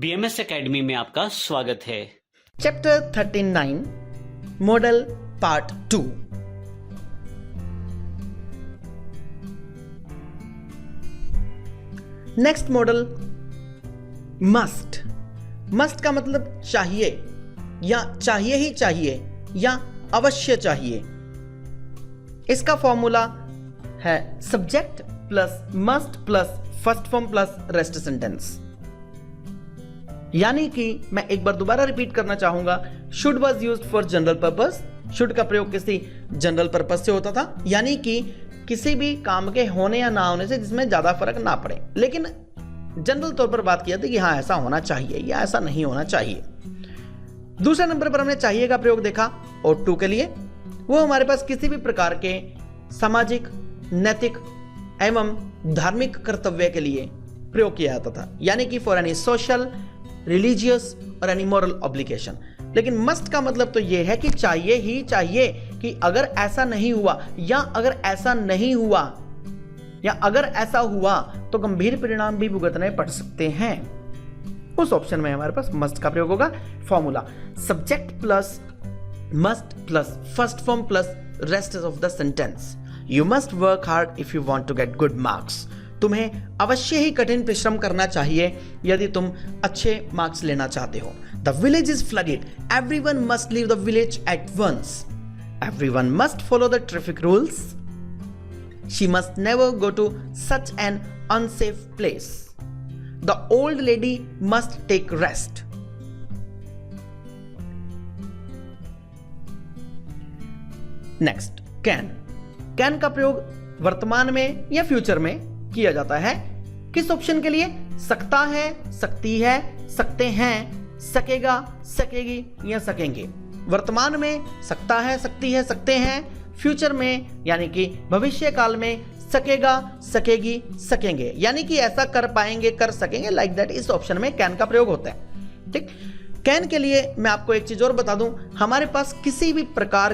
BMS academy में आपका स्वागत है। Chapter 39 model part 2। Next model must. Must का मतलब चाहिए या चाहिए ही चाहिए या अवश्य चाहिए। इसका फॉर्मूला है subject plus must plus first form plus rest sentence. यानी कि मैं एक बार दोबारा रिपीट करना चाहूंगा, should was used for general purpose. Should का प्रयोग किसी जनरल पर्पस से होता था, यानी कि किसी भी काम के होने या ना होने से जिसमें ज्यादा फर्क ना पड़े, लेकिन जनरल तौर पर बात किया था कि हाँ ऐसा होना चाहिए या ऐसा नहीं होना चाहिए। दूसरे नंबर पर हमने चाहिए का प्रयोग देखा और टू के लिए, वो हमारे पास किसी भी प्रकार के सामाजिक, नैतिक एवं धार्मिक कर्तव्य के लिए प्रयोग किया जाता था, यानी कि फॉर एनी सोशल, रिलीजियस और एनी मॉरल ऑब्लिगेशन। लेकिन मस्ट का मतलब तो यह है कि चाहिए ही चाहिए, कि अगर ऐसा नहीं हुआ या अगर ऐसा नहीं हुआ या अगर ऐसा हुआ तो गंभीर परिणाम भी भुगतने पड़ सकते हैं। उस ऑप्शन में हमारे पास मस्ट का प्रयोग होगा। Formula subject plus must plus first form plus rest of the sentence. You must work hard if you want to get good marks. तुम्हें अवश्य ही कठिन परिश्रम करना चाहिए यदि तुम अच्छे मार्क्स लेना चाहते हो। The village is flooded, everyone must leave the village at once. Everyone must follow the traffic rules. She must never go to such an unsafe place. The old lady must take rest. Next can. Can का प्रयोग वर्तमान में या future में किया जाता है। किस ऑप्शन के लिए? सकता है, सकती है, सकते हैं, सकेगा, सकेगी या सकेंगे। वर्तमान में सकता है, सकती है, सकते हैं। फ्यूचर में यानी कि भविष्य काल में सकेगा, सकेगी, सकेंगे, यानी कि ऐसा कर पाएंगे, कर सकेंगे, लाइक दैट। इस ऑप्शन में कैन का प्रयोग होता है। ठीक, कैन के लिए मैं आपको एक चीज और बता दूं, हमारे पास किसी भी प्रकार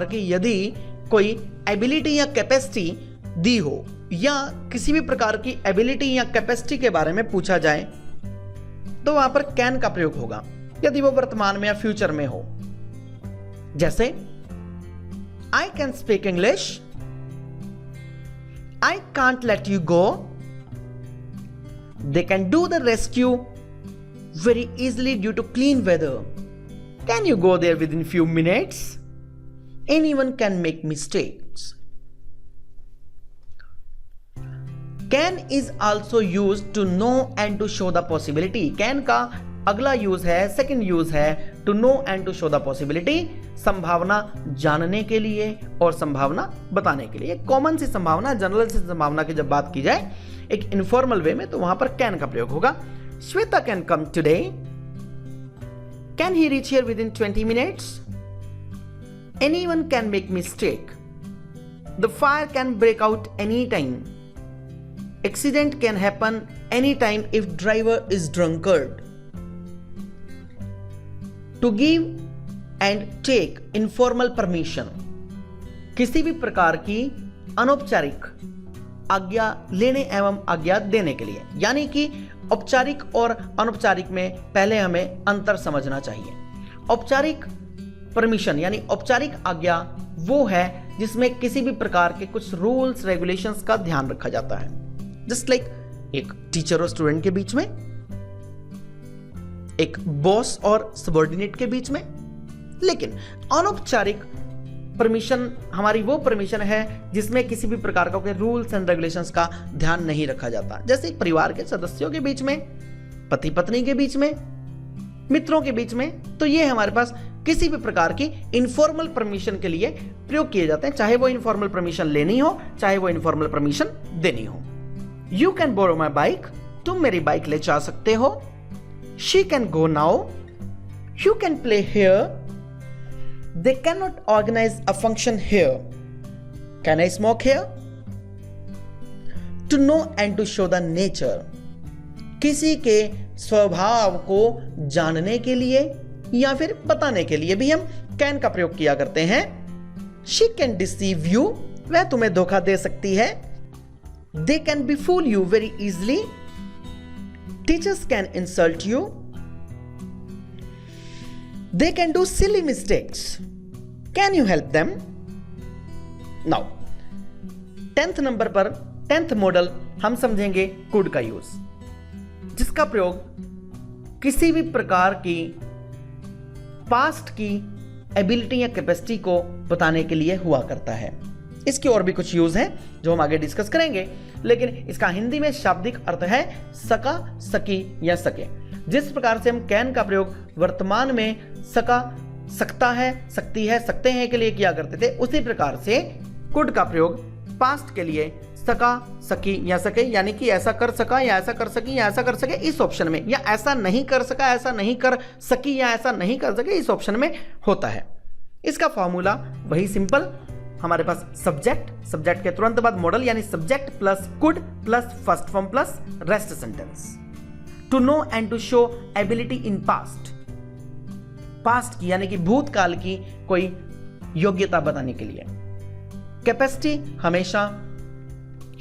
की यदि कोई एबिलिटी या कैपेसिटी दी हो या किसी भी प्रकार की एबिलिटी या कैपेसिटी के बारे में पूछा जाए तो वहां पर कैन का प्रयोग होगा, यदि वो वर्तमान में या फ्यूचर में हो। जैसे I can speak English, I can't let you go, they can do the rescue very easily due to clean weather, can you go there within few minutes, anyone can make mistakes. Can is also used to know and to show the possibility. Can का अगला use है, second use है to know and to show the possibility, संभावना जानने के लिए और संभावना बताने के लिए। कॉमन सी संभावना, जनरल सी संभावना की जब बात की जाए एक इनफॉर्मल वे में, तो वहां पर कैन का प्रयोग होगा। Shweta can come today, can he reach here with in 20 minutes, anyone can make mistake, the fire can break out anytime, accident can happen anytime if driver is drunkard. To give and take informal permission, किसी भी प्रकार की अनौपचारिक आज्ञा लेने एवं आज्ञा देने के लिए, यानी कि औपचारिक और अनौपचारिक में पहले हमें अंतर समझना चाहिए। औपचारिक परमिशन यानी औपचारिक आज्ञा वो है जिसमें किसी भी प्रकार के कुछ रूल्स रेगुलेशंस का ध्यान रखा जाता है, जस्ट लाइक एक टीचर और स्टूडेंट के बीच में, एक बॉस और सबऑर्डिनेट के बीच में। लेकिन अनौपचारिक परमिशन हमारी वो परमिशन है जिसमें किसी भी प्रकार का कोई रूल्स एंड रेगुलेशंस का ध्यान नहीं रखा जाता, जैसे परिवार के सदस्यों के बीच में, पति पत्नी के बीच में, मित्रों के बीच में। तो ये हमारे पास किसी भी प्रकार की इनफॉर्मल परमिशन के लिए प्रयोग किए जाते हैं, चाहे वो इनफॉर्मल परमिशन लेनी हो, चाहे वो इनफॉर्मल परमिशन देनी हो। You can borrow my bike, तुम मेरी बाइक ले जा सकते हो। She can go now, you can play here, they can not organise a function here, can I smoke here. To know and to show the nature, किसी के स्वभाव को जानने के लिए या फिर बताने के लिए भी हम कैन का प्रयोग किया करते हैं। शी कैन डिसीव यू, वह तुम्हें धोखा दे सकती है। They can befool you very easily. Teachers can insult you, they can do silly mistakes, can you help them? Now 10th number पर 10th मॉडल हम समझेंगे कुड का यूज, जिसका प्रयोग किसी भी प्रकार की पास्ट की एबिलिटी या कैपेसिटी को बताने के लिए हुआ करता है। इसके और भी कुछ यूज हैं जो हम आगे डिस्कस करेंगे, लेकिन इसका हिंदी में शाब्दिक अर्थ है सका, सकी या सके। जिस प्रकार से हम कैन का प्रयोग वर्तमान में सका, सकता है, सकती है, सकते हैं के लिए किया करते थे, उसी प्रकार से कुड का प्रयोग पास्ट के लिए सका, सकी या सके, यानी कि ऐसा कर सका या ऐसा कर सकी या ऐसा कर सके इस ऑप्शन में, या ऐसा नहीं कर सका, ऐसा नहीं कर सकी या ऐसा नहीं कर सके इस ऑप्शन में होता है। इसका फॉर्मूला वही सिंपल, हमारे पास सब्जेक्ट, सब्जेक्ट के तुरंत बाद मॉडल यानी subject plus could plus first form plus rest sentence. To know and to show ability in past, past की यानी कि भूतकाल की कोई योग्यता बताने के लिए। कैपेसिटी हमेशा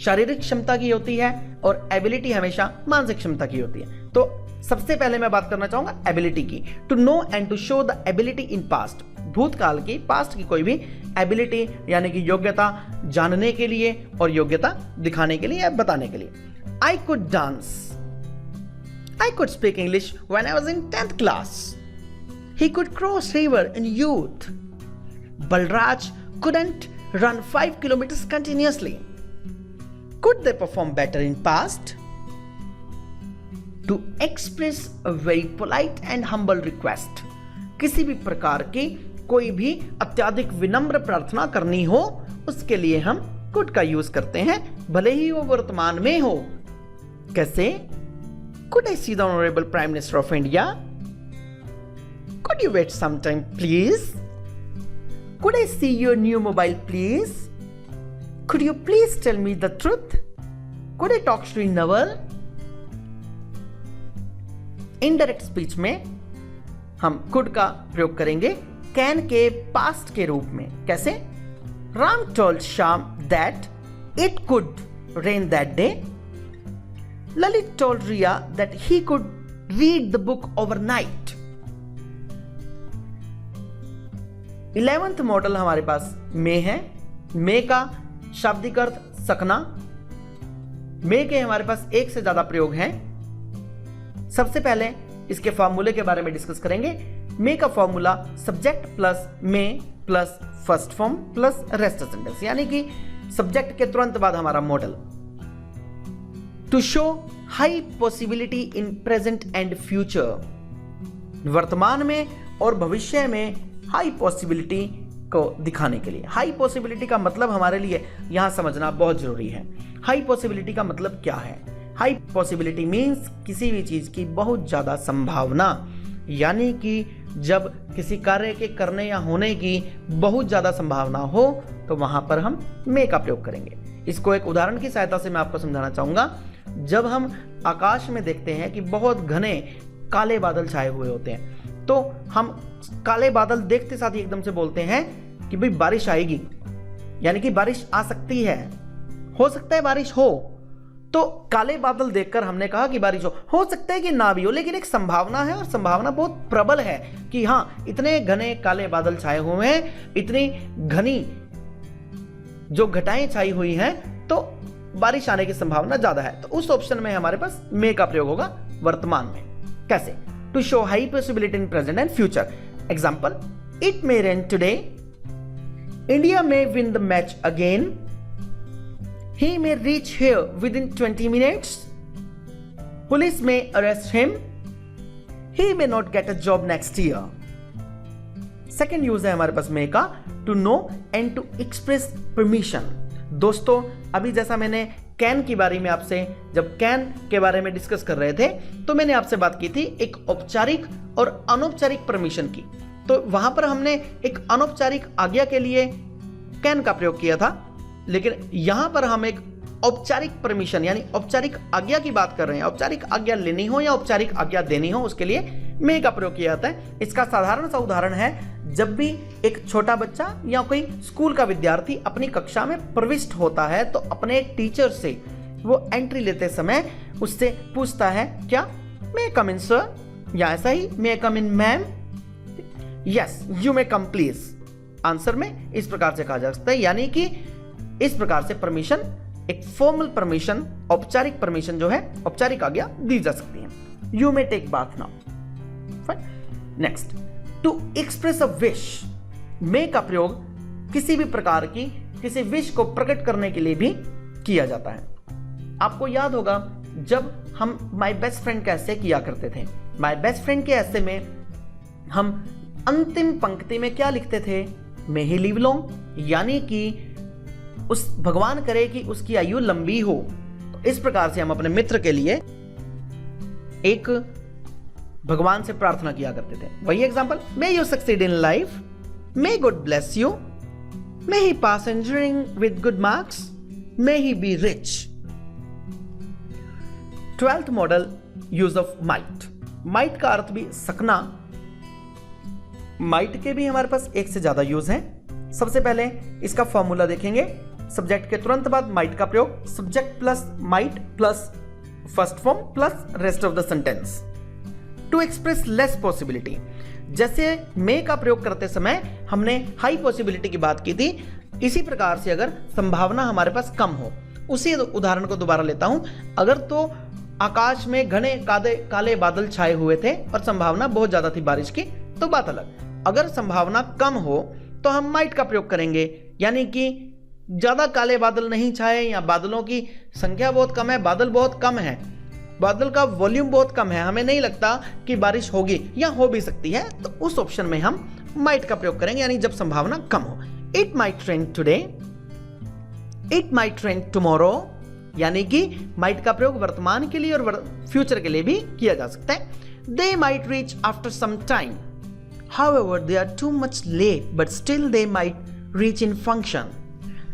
शारीरिक क्षमता की होती है और एबिलिटी हमेशा मानसिक क्षमता की होती है। तो सबसे पहले मैं बात करना चाहूंगा एबिलिटी की। To know and to show the ability in past, भूतकाल की, पास्ट की कोई भी एबिलिटी यानी कि योग्यता जानने के लिए और योग्यता दिखाने के लिए या बताने के लिए। I could dance, I could speak English when I was in 10th class, he could cross river in youth, Balraj couldn't run 5 kilometers continuously. Could they perform better in past? To express a very polite and humble request, किसी भी प्रकार की कोई भी अत्यधिक विनम्र प्रार्थना करनी हो उसके लिए हम कुड का यूज करते हैं, भले ही वो वर्तमान में हो। कैसे? Could I see the honorable Prime Minister of India? Could you wait some time please? Could I see your new mobile please? Could you please tell me the truth? Could I talk to you Naval? Indirect speech में हम could का प्रयोग करेंगे can के past के रूप में। कैसे? Ram told Shyam that it could rain that day, Lalit told Riya that he could read the book overnight. 11th model हमारे पास मे है। मे का शाब्दिक अर्थ सकना। मे के हमारे पास एक से ज्यादा प्रयोग हैं। सबसे पहले इसके फॉर्मूले के बारे में डिस्कस करेंगे। मे का formula subject plus may plus first form plus rest sentence, यानी कि सब्जेक्ट के तुरंत बाद हमारा modal. To show high possibility in present and future, वर्तमान में और भविष्य में हाई पॉसिबिलिटी को दिखाने के लिए। हाई पॉसिबिलिटी का मतलब हमारे लिए यहां समझना बहुत जरूरी है। हाई पॉसिबिलिटी का मतलब क्या है? हाई पॉसिबिलिटी मीन्स किसी भी चीज की बहुत ज्यादा संभावना, यानी कि जब किसी कार्य के करने या होने की बहुत ज्यादा संभावना हो तो वहां पर हम मे का प्रयोग करेंगे। इसको एक उदाहरण की सहायता से मैं आपको समझाना चाहूंगा। जब हम आकाश में देखते हैं कि बहुत घने काले बादल छाए हुए होते हैं, तो हम काले बादल देखते साथ ही एकदम से बोलते हैं कि भाई बारिश आएगी, यानी कि बारिश आ सकती है, हो सकता है बारिश हो। तो काले बादल देखकर हमने कहा कि बारिश हो सकता है कि ना भी हो, लेकिन एक संभावना है और संभावना बहुत प्रबल है कि हाँ इतने घने काले बादल छाए हुए हैं, इतनी घनी जो घटाएं छाई हुई हैं, तो बारिश आने की संभावना ज्यादा है। तो उस ऑप्शन में हमारे पास मे का प्रयोग होगा वर्तमान में। कैसे? To show high possibility in present and future. Example, it may rain today, India may win the match again, he may reach here within 20 minutes, police may arrest him, he may not get a job next year। Second use है हमारे पास may का, to know and to express permission. दोस्तों अभी जैसा मैंने can की बारे में आपसे, जब कैन के बारे में डिस्कस कर रहे थे तो मैंने आपसे बात की थी एक औपचारिक और अनौपचारिक परमिशन की। तो वहां पर हमने एक अनौपचारिक आज्ञा के लिए कैन का प्रयोग किया था, लेकिन यहां पर हम एक औपचारिक परमिशन यानी औपचारिक आज्ञा की बात कर रहे हैं। औपचारिक आज्ञा लेनी हो या औपचारिक आज्ञा देनी हो, उसके लिए मे का प्रयोग किया जाता है। इसका साधारण सा उदाहरण है, जब भी एक छोटा बच्चा या कोई स्कूल का विद्यार्थी अपनी कक्षा में प्रविष्ट होता है तो अपने टीचर से वो एंट्री लेते समय उससे पूछता है क्या मे कम इन सर, या ऐसा ही may come in ma'am, yes you may come please. Answer में इस प्रकार से कहा जा सकता है, यानी कि इस प्रकार से परमिशन, एक फॉर्मल परमिशन, औपचारिक परमिशन जो है, औपचारिक आज्ञा दी जा सकती है। You may take bath now. Next, to express a wish, may का प्रयोग किसी भी प्रकार की किसी विश को प्रकट करने के लिए भी किया जाता है। आपको याद होगा जब हम माय बेस्ट फ्रेंड का ऐसे किया करते थे, माय बेस्ट फ्रेंड के ऐसे में हम अंतिम पंक्ति में क्या लिखते थे, मे ही लिव लॉन्ग, यानी कि उस भगवान करे कि उसकी आयु लंबी हो। तो इस प्रकार से हम अपने मित्र के लिए एक भगवान से प्रार्थना किया करते थे। वही example, may you succeed in life, may God bless you, may he pass engineering with good marks, may he be rich. 12th model, use of might. Might का अर्थ भी सकना। माइट के भी हमारे पास एक से ज्यादा यूज हैं। सबसे पहले इसका फॉर्मूला देखेंगे। सब्जेक्ट के तुरंत बाद माइट का प्रयोग, subject plus might plus first form plus rest of the sentence. To express less possibility, जैसे मे का प्रयोग करते समय हमने हाई पॉसिबिलिटी की बात की थी, इसी प्रकार से अगर संभावना हमारे पास कम हो, उसी उदाहरण को दोबारा लेता हूं। अगर तो आकाश में घने काले बादल छाए हुए थे और संभावना बहुत ज्यादा थी बारिश की, तो बात अलग। अगर संभावना कम हो तो हम माइट का प्रयोग करेंगे, यानी कि ज्यादा काले बादल नहीं छाए या बादलों की संख्या बहुत कम है, बादल बहुत कम है, बादल का वॉल्यूम बहुत कम है, हमें नहीं लगता कि बारिश होगी या हो भी सकती है, तो उस ऑप्शन में हम माइट का प्रयोग करेंगे, यानी जब संभावना कम हो। It might rain today, it might rain tomorrow, यानी कि माइट का प्रयोग वर्तमान के लिए और फ्यूचर के लिए भी किया जा सकता है। They might reach after some time, however they are too much late but still they might reach in function.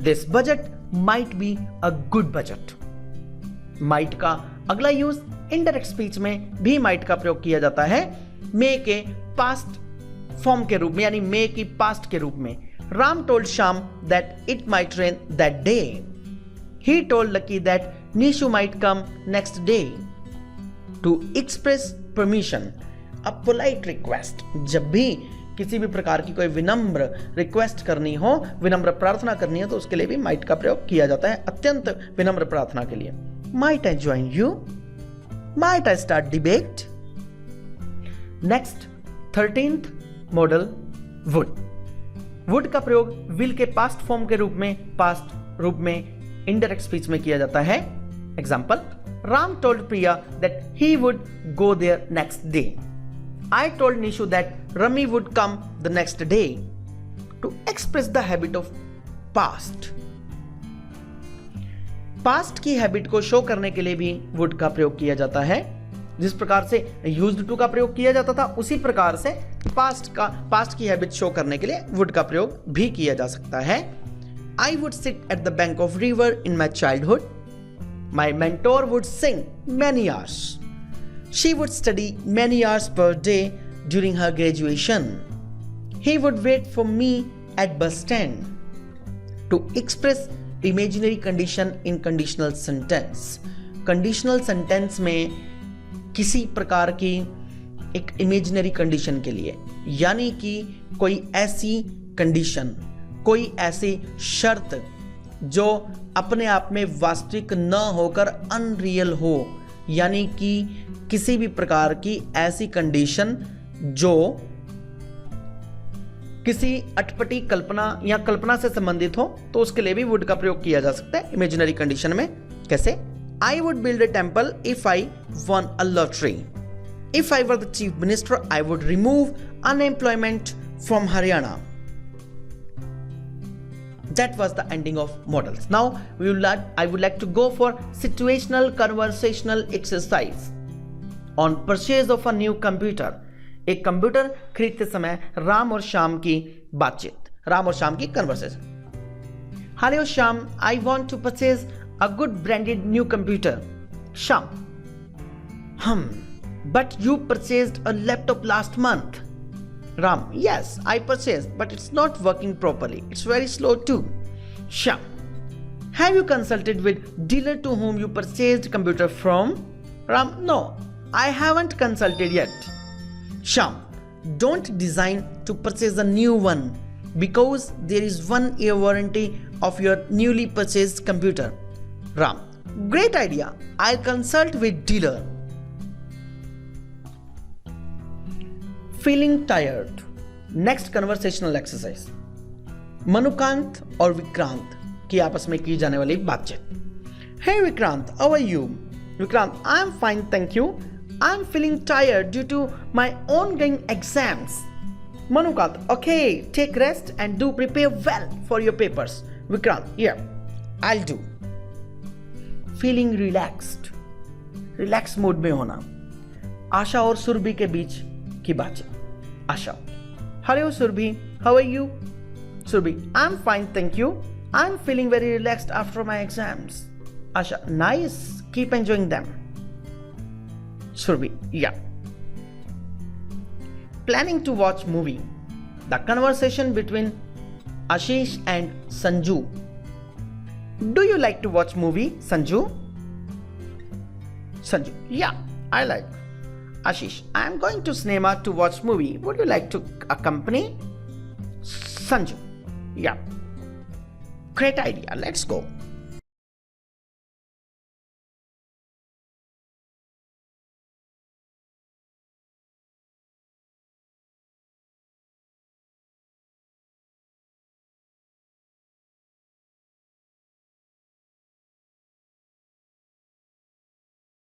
This budget might be a good budget. might का अगला यूज इनडायरेक्ट स्पीच में भी might का प्रयोग किया जाता है, मे के पास्ट फॉर्म के रूप में, यानी मे की पास्ट के रूप में। Ram told Shyam that it might rain that day. He told Lucky that Nishu might come next day. To express permission, a polite request, जब भी किसी भी प्रकार की कोई विनम्र रिक्वेस्ट करनी हो, विनम्र प्रार्थना करनी है, तो उसके लिए भी माइट का प्रयोग किया जाता है, अत्यंत विनम्र प्रार्थना के लिए। Might I join you, might I start debate. Next, 13th model, would. Would का प्रयोग विल के पास्ट फॉर्म के रूप में, पास्ट रूप में इनडायरेक्ट स्पीच में किया जाता है। Example, Ram told Priya that he would go there next day. I told Nishu that Rami would come the next day. To express the habit of past. Past की हैबिट को शो करने के लिए भी would का प्रयोग किया जाता है। जिस प्रकार से used to का प्रयोग किया जाता था, उसी प्रकार से पास्ट की हैबिट शो करने के लिए would का प्रयोग भी किया जा सकता है। I would sit at the bank of river in my childhood. My mentor would sing many hours. She would study many hours per day during her graduation. He would wait for me at bus stand. To express imaginary condition in conditional sentence. Conditional sentence में किसी प्रकार की एक imaginary condition के लिए, यानी कि कोई ऐसी condition, कोई ऐसी शर्त जो अपने आप में वास्तविक न होकर अनरियल हो, यानी कि किसी भी प्रकार की ऐसी कंडीशन जो किसी अटपटी कल्पना या कल्पना से संबंधित हो, तो उसके लिए भी वुड का प्रयोग किया जा सकता है इमेजिनरी कंडीशन में। कैसे? I would build a temple if I one a lottery. If I were the chief minister I would remove unemployment from Haryana. That was the ending of models. Now I would like to go for situational conversational exercise on purchase of a new computer. एक computer खरीदते समय राम और श्याम की बातचीत, राम और श्याम की conversation. Hello Shyam, I want to purchase a good branded new computer. Shyam, but you purchased a laptop last month. Ram, yes, I purchased, but it's not working properly. It's very slow too. Shyam, have you consulted with dealer to whom you purchased computer from? Ram, no, I haven't consulted yet. Shyam, don't design to purchase a new one because there is 1 year warranty of your newly purchased computer. Ram, great idea. I'll consult with dealer. Feeling tired. Next conversational exercise. मनुकांत और विक्रांत की आपस में की जाने वाली बातचीत. Hey Vikrant, how are you? Vikrant, I'm fine, thank you. I'm feeling tired due to my ongoing exams. Manukant, okay, take rest and do prepare well for your papers. Vikrant, yeah, I'll do. Feeling relaxed. Relax mood में होना. आशा और सुरभि के बीच की बातचीत. आशा, hello Surbhi, how are you? Surbhi, I'm fine, thank you. I'm feeling very relaxed after my exams. Asha, nice. Keep enjoying them. Surbhi, yeah. Planning to watch movie. The conversation between Ashish and Sanju. Do you like to watch movie, Sanju? Sanju, yeah, I like. Ashish, I am going to cinema to watch movie. Would you like to accompany? Sanju, yeah. Great idea. Let's go.